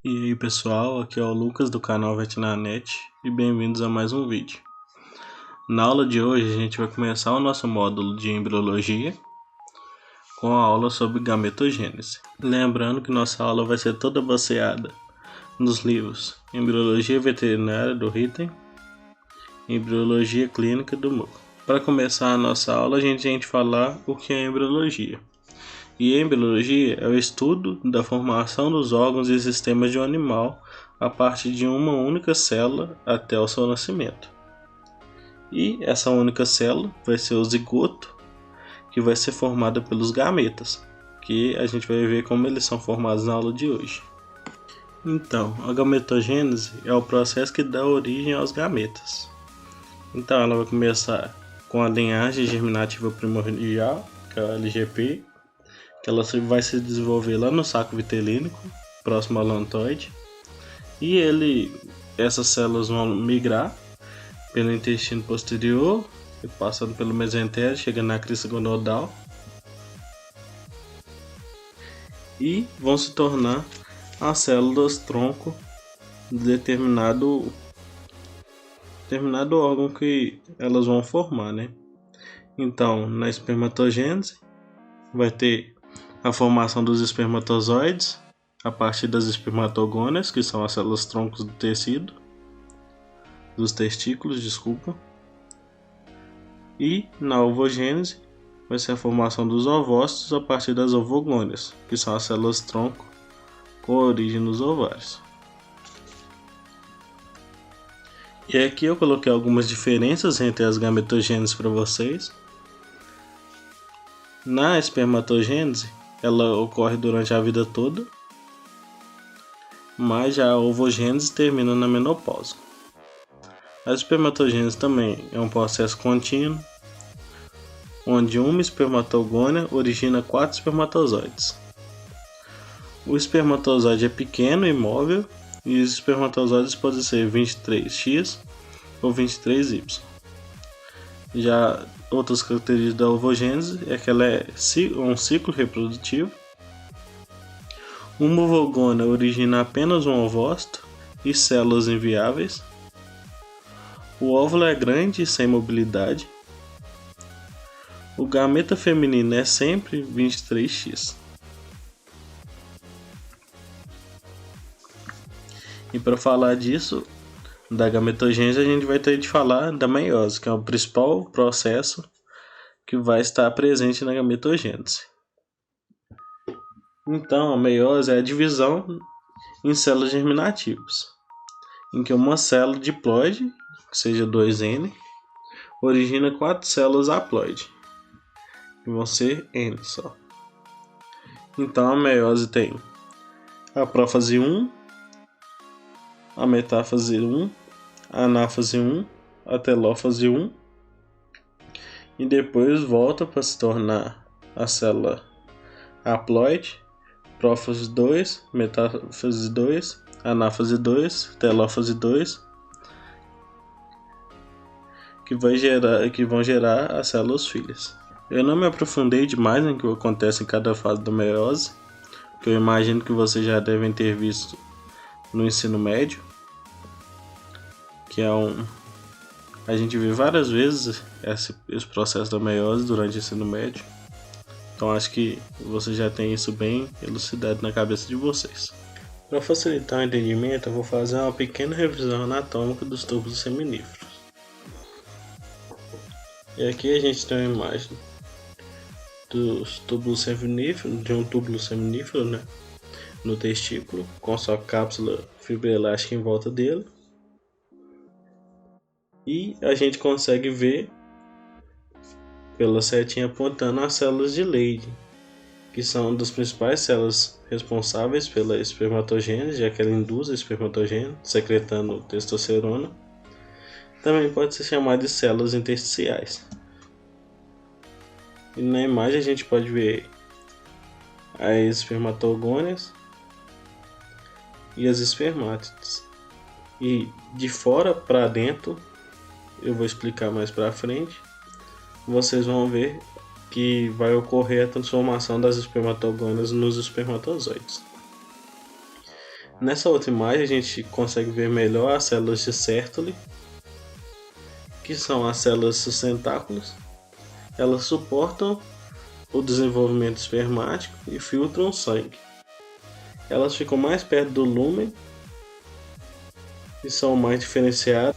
E aí pessoal, aqui é o Lucas do canal Vetinanet e bem-vindos a mais um vídeo. Na aula de hoje a gente vai começar o nosso módulo de embriologia com a aula sobre gametogênese. Lembrando que nossa aula vai ser toda baseada nos livros Embriologia Veterinária do Ritten e Embriologia Clínica do Moore. Para começar a nossa aula a gente tem que falar o que é embriologia. E a embriologia é o estudo da formação dos órgãos e sistemas de um animal a partir de uma única célula até o seu nascimento. E essa única célula vai ser o zigoto, que vai ser formada pelos gametas, que a gente vai ver como eles são formados na aula de hoje. Então, a gametogênese é o processo que dá origem aos gametas. Então, ela vai começar com a linhagem germinativa primordial, que é a LGP, que ela vai se desenvolver lá no saco vitelínico, próximo ao lantoide, e essas células vão migrar pelo intestino posterior, passando pelo mesentérico, chegando na crista gonodal, e vão se tornar as células tronco de determinado órgão que elas vão formar, né? Então, na espermatogênese vai ter a formação dos espermatozoides a partir das espermatogônias, que são as células troncos do tecido, dos testículos, desculpa. E na ovogênese vai ser a formação dos ovócitos a partir das ovogônias, que são as células tronco com origem nos ovários. E aqui eu coloquei algumas diferenças entre as gametogêneses para vocês. Na espermatogênese, ela ocorre durante a vida toda, mas já a ovogênese termina na menopausa. A espermatogênese também é um processo contínuo, onde uma espermatogônia origina 4 espermatozoides. O espermatozoide é pequeno e móvel, e os espermatozoides podem ser 23X ou 23Y. Já outras características da ovogênese é que ela é um ciclo reprodutivo. Uma ovogônia origina apenas um ovócito e células inviáveis. O óvulo é grande e sem mobilidade. O gameta feminino é sempre 23X. E para falar disso, da gametogênese, a gente vai ter de falar da meiose, que é o principal processo que vai estar presente na gametogênese. Então, a meiose é a divisão em células germinativas, em que uma célula diploide, que seja 2N, origina 4 células haploide, que vão ser N só. Então, a meiose tem a prófase 1, a metáfase 1, a anáfase 1, a telófase 1, e depois volta para se tornar a célula haploide, prófase 2, metáfase 2, anáfase 2, telófase 2, que vão gerar as células filhas. Eu não me aprofundei demais em que acontece em cada fase da meiose, que eu imagino que vocês já devem ter visto no ensino médio, que a gente vê várias vezes esse processo da meiose durante o ensino médio. Então acho que você já tem isso bem elucidado na cabeça de vocês. Para facilitar o entendimento, eu vou fazer uma pequena revisão anatômica dos túbulos seminíferos. E aqui a gente tem uma imagem dos túbulos seminíferos, de um túbulo seminífero, né, no testículo, com sua cápsula fibroelástica em volta dele. E a gente consegue ver pela setinha apontando as células de Leydig, que são das principais células responsáveis pela espermatogênese, já que ela induz a espermatogênese, secretando testosterona. Também pode ser chamada de células intersticiais. E na imagem a gente pode ver as espermatogônias e as espermátides. E de fora para dentro, eu vou explicar mais para frente, vocês vão ver que vai ocorrer a transformação das espermatogônias nos espermatozoides. Nessa outra imagem a gente consegue ver melhor as células de Sertoli, que são as células sustentáculos. Elas suportam o desenvolvimento espermático e filtram o sangue. Elas ficam mais perto do lúmen e são mais diferenciadas.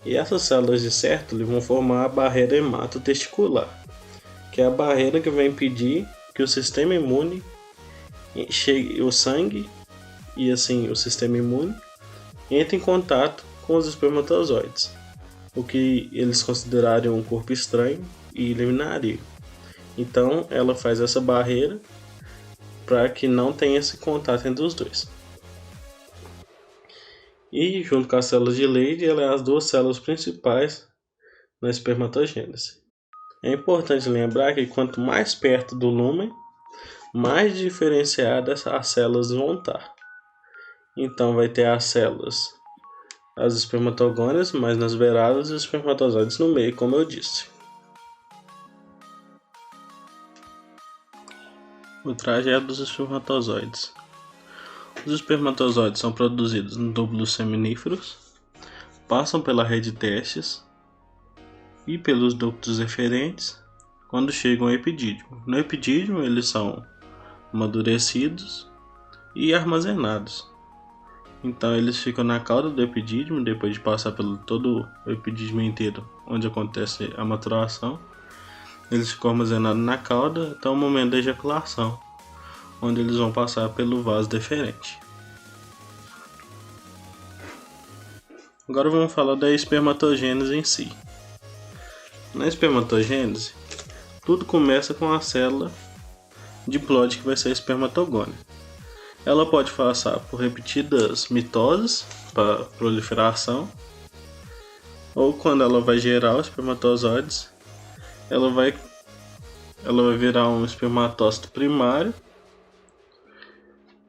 E essas células de Sertoli vão formar a barreira hematotesticular, que é a barreira que vai impedir que o sistema imune chegue o sangue e assim o sistema imune entre em contato com os espermatozoides, o que eles considerariam um corpo estranho e eliminariam. Então ela faz essa barreira para que não tenha esse contato entre os dois. E junto com as células de Leydig, ela é as duas células principais na espermatogênese. É importante lembrar que quanto mais perto do lúmen, mais diferenciadas as células vão estar. Então vai ter as células, as espermatogônias, mais nas beiradas e os espermatozoides no meio, como eu disse. O trajeto dos espermatozoides. Os espermatozoides são produzidos no túbulos seminíferos, passam pela rede de testes e pelos ductos eferentes quando chegam ao epidídimo. No epidídimo eles são amadurecidos e armazenados. Então eles ficam na cauda do epidídimo depois de passar pelo todo o epidídimo inteiro, onde acontece a maturação. Eles ficam armazenados na cauda até o momento da ejaculação, onde eles vão passar pelo vaso deferente. Agora vamos falar da espermatogênese em si. Na espermatogênese, tudo começa com a célula diploide que vai ser a espermatogônia. Ela pode passar por repetidas mitoses para proliferação, ou quando ela vai gerar os espermatozoides, ela vai virar um espermatócito primário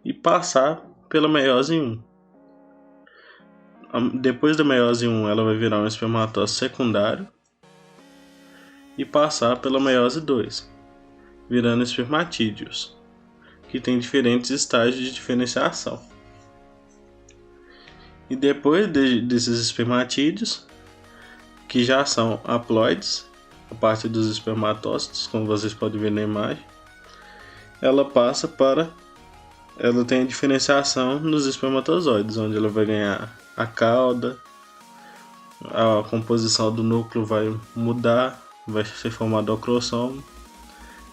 e passar pela meiose 1. Depois da meiose 1, ela vai virar um espermatócito secundário e passar pela meiose 2, virando espermatídeos, que tem diferentes estágios de diferenciação. E depois desses espermatídeos, que já são haploides, a parte dos espermatócitos, como vocês podem ver na imagem, ela tem a diferenciação nos espermatozoides, onde ela vai ganhar a cauda, a composição do núcleo vai mudar, vai ser formado o crossomo.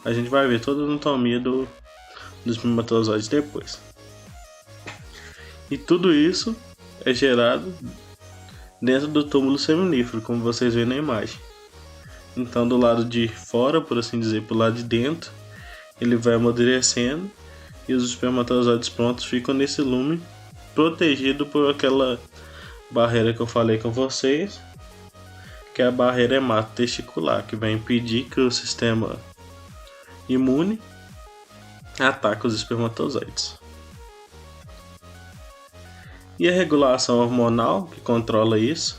A gente vai ver toda a anatomia dos espermatozoides depois. E tudo isso é gerado dentro do túmulo seminífero, como vocês veem na imagem. Então do lado de fora, por assim dizer, pro lado de dentro, ele vai amadurecendo e os espermatozoides prontos ficam nesse lume, protegido por aquela barreira que eu falei com vocês, que é a barreira hematotesticular, que vai impedir que o sistema imune ataque os espermatozoides. E a regulação hormonal que controla isso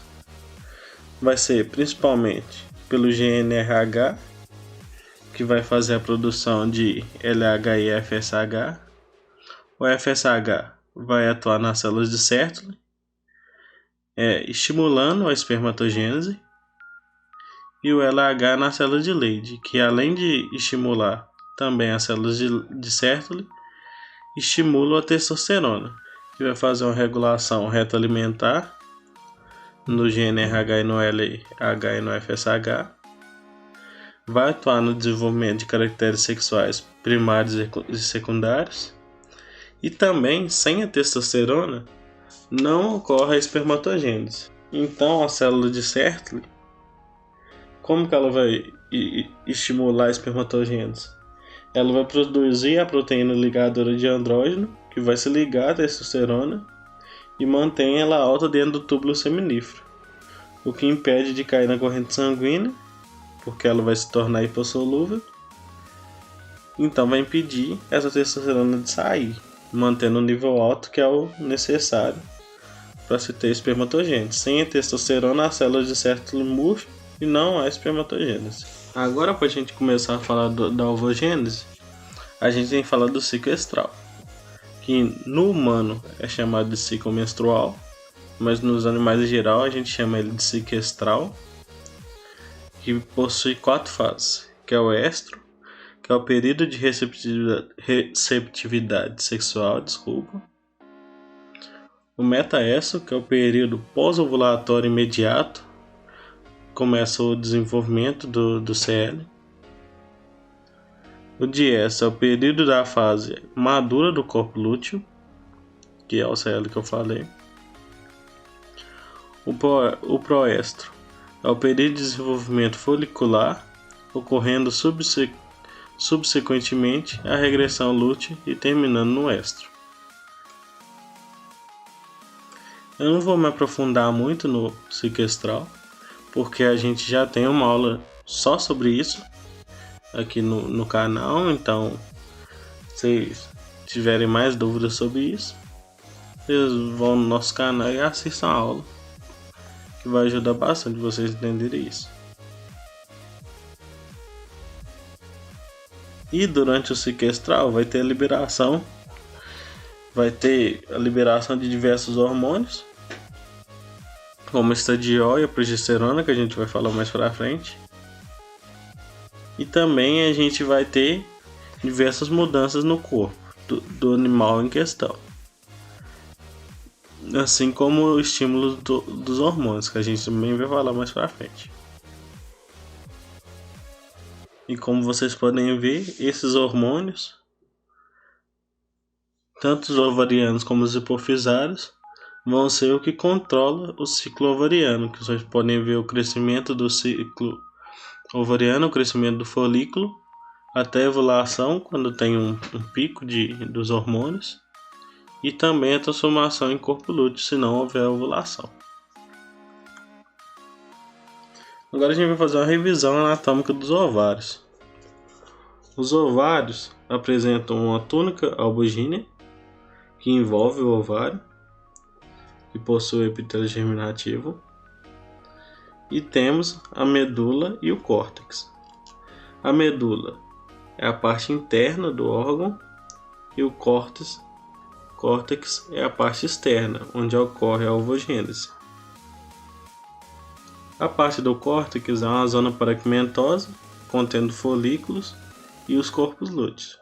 vai ser principalmente pelo GnRH, que vai fazer a produção de LH e FSH. O FSH vai atuar nas células de Sertoli, estimulando a espermatogênese, e o LH nas células de Leydig, que além de estimular também as células de Sertoli, estimula a testosterona, que vai fazer uma regulação retroalimentar no GnRH e no LH e no FSH, vai atuar no desenvolvimento de caracteres sexuais primários e secundários, e também, sem a testosterona, não ocorre a espermatogênese. Então a célula de Sertoli, como que ela vai estimular a espermatogênese? Ela vai produzir a proteína ligadora de andrógeno, que vai se ligar à testosterona e mantém ela alta dentro do túbulo seminífero, o que impede de cair na corrente sanguínea, porque ela vai se tornar hipossolúvel. Então vai impedir essa testosterona de sair, mantendo o nível alto que é o necessário para se ter espermatogênese. Sem a testosterona, as células de Sertoli murcham e não há espermatogênese. Agora, para a gente começar a falar da ovogênese, a gente tem que falar do ciclo estral, que no humano é chamado de ciclo menstrual, mas nos animais em geral a gente chama ele de ciclo estral, que possui 4 fases, que é o estro, que é o período de receptividade sexual, o metaestro, que é o período pós-ovulatório imediato, começa o desenvolvimento do CL. O diéstro é o período da fase madura do corpo lúteo, que é o CL que eu falei. O proestro é o período de desenvolvimento folicular, ocorrendo subsequentemente a regressão lútea e terminando no estro. Eu não vou me aprofundar muito no ciclo estral, porque a gente já tem uma aula só sobre isso aqui no canal, então se vocês tiverem mais dúvidas sobre isso, vocês vão no nosso canal e assistam a aula, que vai ajudar bastante vocês a entenderem isso. E durante o ciclo estral vai ter a liberação de diversos hormônios, como o estradiol e a progesterona, que a gente vai falar mais pra frente. E também a gente vai ter diversas mudanças no corpo do animal em questão, assim como o estímulo dos hormônios, que a gente também vai falar mais pra frente. E como vocês podem ver, esses hormônios, tanto os ovarianos como os hipofisários, vão ser o que controla o ciclo ovariano, que vocês podem ver o crescimento do ciclo ovariano, o crescimento do folículo, até a ovulação, quando tem um pico dos hormônios, e também a transformação em corpo lúteo, se não houver ovulação. Agora a gente vai fazer uma revisão anatômica dos ovários. Os ovários apresentam uma túnica albugínea, que envolve o ovário, que possui epitélio germinativo, e temos a medula e o córtex. A medula é a parte interna do órgão e o córtex é a parte externa, onde ocorre a ovogênese. A parte do córtex é uma zona parequimentosa, contendo folículos e os corpos lúteos.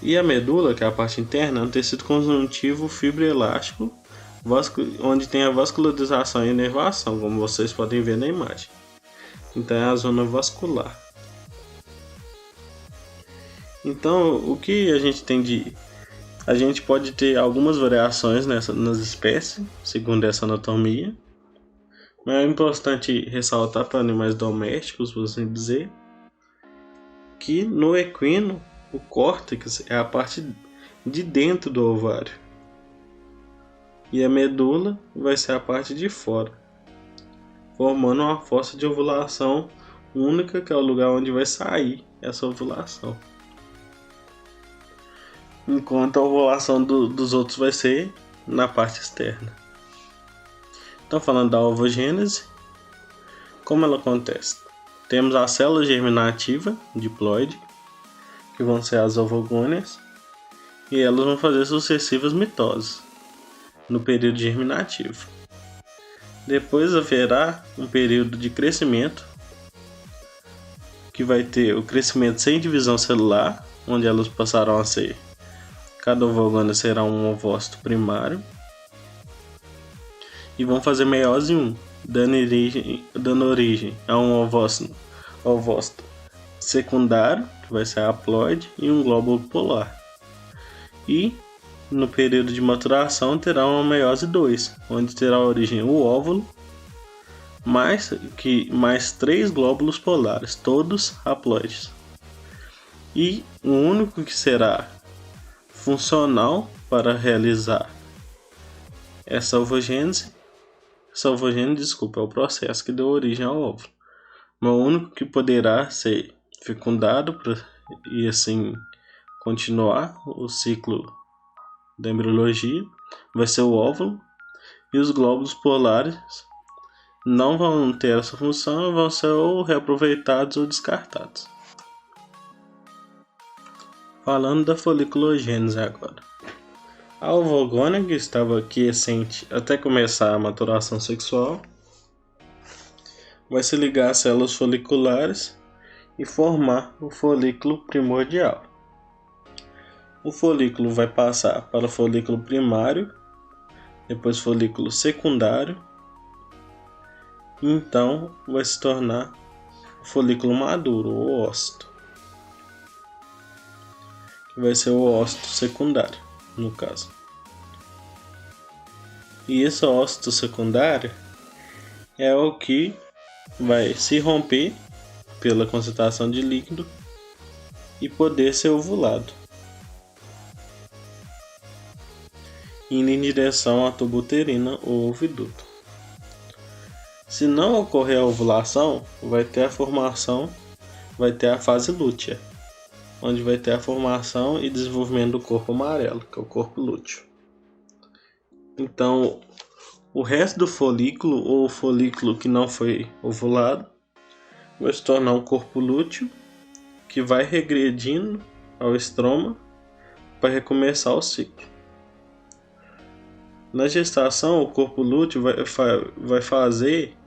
E a medula, que é a parte interna, é um tecido conjuntivo fibroelástico, onde tem a vascularização e inervação, como vocês podem ver na imagem. Então é a zona vascular. Então o que a gente tem a gente pode ter algumas variações nas espécies, segundo essa anatomia, mas é importante ressaltar para animais domésticos, por assim dizer, que no equino o córtex é a parte de dentro do ovário e a medula vai ser a parte de fora, formando uma fossa de ovulação única, que é o lugar onde vai sair essa ovulação, enquanto a ovulação dos outros vai ser na parte externa. Então, falando da ovogênese, como ela acontece? Temos a célula germinativa diploide, que vão ser as ovogônias, e elas vão fazer sucessivas mitoses no período germinativo. Depois haverá um período de crescimento, que vai ter o crescimento sem divisão celular, onde elas passarão a ser, cada ovogônia será um ovócito primário, e vão fazer meiose 1, dando origem a um ovócito secundário, que vai ser a haploide, e um glóbulo polar. E no período de maturação terá uma meiose 2, onde terá origem o óvulo, mais 3 glóbulos polares, todos haploides. E o único que será funcional para realizar essa ovogênese, é o processo que deu origem ao óvulo. Mas o único que poderá ser fecundado e assim continuar o ciclo da embriologia vai ser o óvulo, e os glóbulos polares não vão ter essa função e vão ser ou reaproveitados ou descartados. Falando da foliculogênese agora. A ovogônega estava quiescente até começar a maturação sexual. Vai se ligar às células foliculares e formar o folículo primordial. O folículo vai passar para o folículo primário, depois folículo secundário, e então vai se tornar o folículo maduro, ou ócito, que vai ser o ócito secundário, no caso. E esse ócito secundário é o que vai se romper pela concentração de líquido e poder ser ovulado, indo em direção à tuba uterina ou oviduto. Se não ocorrer a ovulação, vai ter a fase lútea, onde vai ter a formação e desenvolvimento do corpo amarelo, que é o corpo lúteo. Então, o resto do folículo, ou o folículo que não foi ovulado, vai se tornar um corpo lúteo, que vai regredindo ao estroma para recomeçar o ciclo. Na gestação, o corpo lúteo vai fazer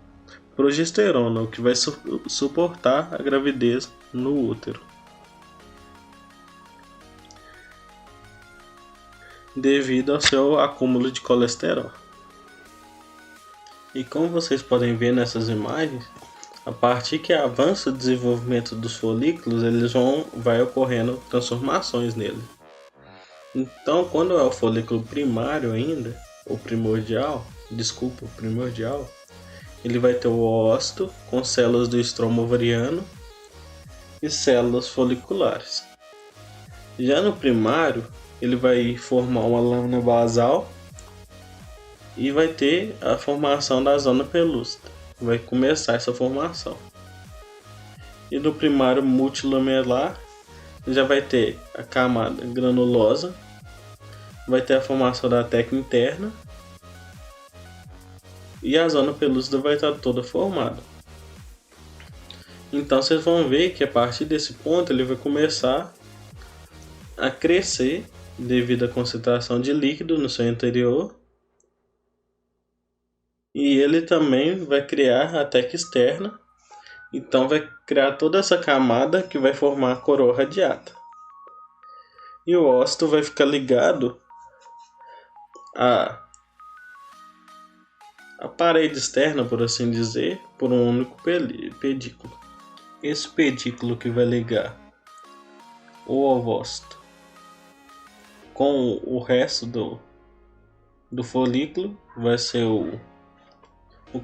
progesterona, o que vai suportar a gravidez no útero. Devido ao seu acúmulo de colesterol. E como vocês podem ver nessas imagens, a partir que avança o desenvolvimento dos folículos, vai ocorrendo transformações nele. Então, quando é o folículo primário ainda, ou primordial, ele vai ter o ócito com células do estroma ovariano e células foliculares. Já no primário, ele vai formar uma lâmina basal e vai ter a formação da zona pelúcida. Vai começar essa formação. E no primário multilamelar, já vai ter a camada granulosa, vai ter a formação da teca interna e a zona pelúcida vai estar toda formada. Então vocês vão ver que a partir desse ponto ele vai começar a crescer devido à concentração de líquido no seu interior, e ele também vai criar a teca externa, então vai criar toda essa camada que vai formar a coroa radiata. E o ócito vai ficar ligado à parede externa, por assim dizer, por um único pedículo. Esse pedículo que vai ligar o ovócito com o resto do folículo vai ser o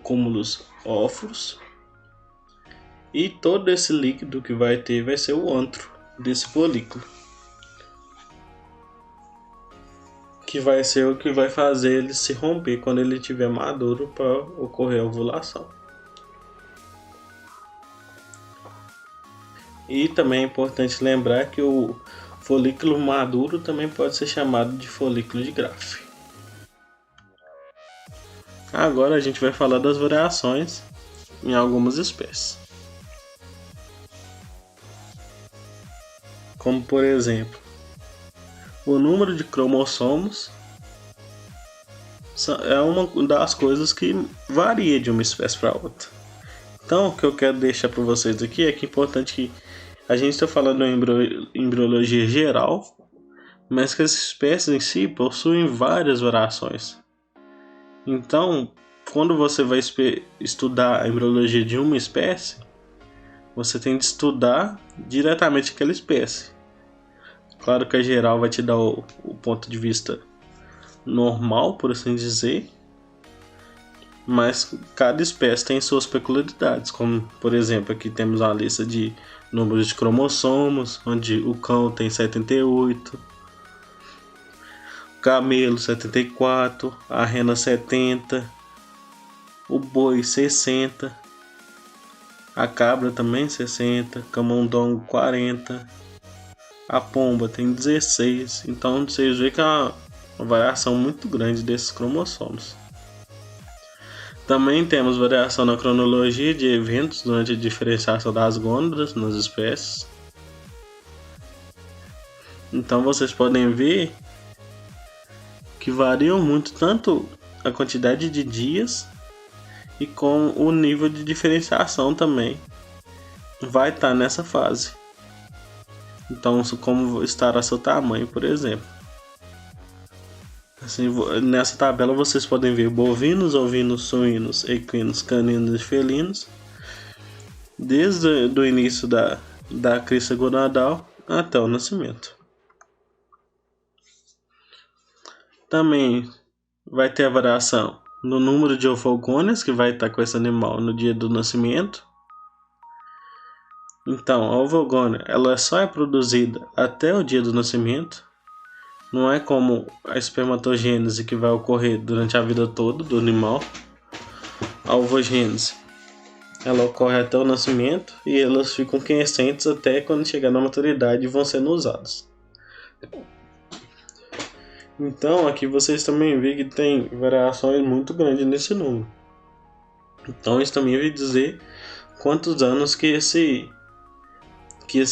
cúmulus óforos, e todo esse líquido que vai ter vai ser o antro desse folículo, que vai ser o que vai fazer ele se romper quando ele estiver maduro para ocorrer a ovulação. E também é importante lembrar que o folículo maduro também pode ser chamado de folículo de Graafi. Agora a gente vai falar das variações em algumas espécies. Como por exemplo, o número de cromossomos é uma das coisas que varia de uma espécie para outra. Então, o que eu quero deixar para vocês aqui é que é importante que a gente está falando em embriologia geral, mas que as espécies em si possuem várias variações. Então, quando você vai estudar a embriologia de uma espécie, você tem que estudar diretamente aquela espécie. Claro que a geral vai te dar o ponto de vista normal, por assim dizer, mas cada espécie tem suas peculiaridades, como por exemplo aqui temos uma lista de números de cromossomos, onde o cão tem 78, o camelo 74, a rena 70, o boi 60, a cabra também 60, camundongo 40, a pomba tem 16, então vocês veem que é uma variação muito grande desses cromossomos. Também temos variação na cronologia de eventos durante a diferenciação das gônadas nas espécies. Então vocês podem ver que variam muito tanto a quantidade de dias e com o nível de diferenciação também vai estar nessa fase. Então, como estará seu tamanho, por exemplo. Assim, nessa tabela vocês podem ver bovinos, ovinos, suínos, equinos, caninos e felinos, desde o início da crista gonadal até o nascimento. Também vai ter a variação no número de ovogônias que vai estar com esse animal no dia do nascimento. Então, a ovogônia ela só é produzida até o dia do nascimento. Não é como a espermatogênese que vai ocorrer durante a vida toda do animal. A ovogênese ela ocorre até o nascimento e elas ficam quiescentes até quando chegar na maturidade e vão sendo usadas. Então aqui vocês também veem que tem variações muito grandes nesse número. Então isso também vai dizer quantos anos que esse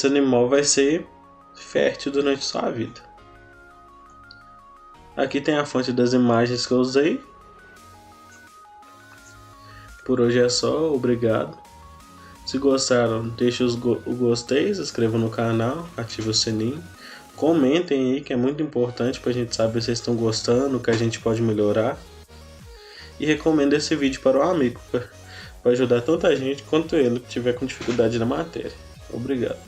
animal vai ser fértil durante sua vida. Aqui tem a fonte das imagens que eu usei. Por hoje é só, obrigado. Se gostaram, deixe o gostei, se inscrevam no canal, ative o sininho. Comentem aí que é muito importante pra gente saber se vocês estão gostando, o que a gente pode melhorar. E recomendo esse vídeo para um amigo, para ajudar tanta gente quanto ele que tiver com dificuldade na matéria. Obrigado.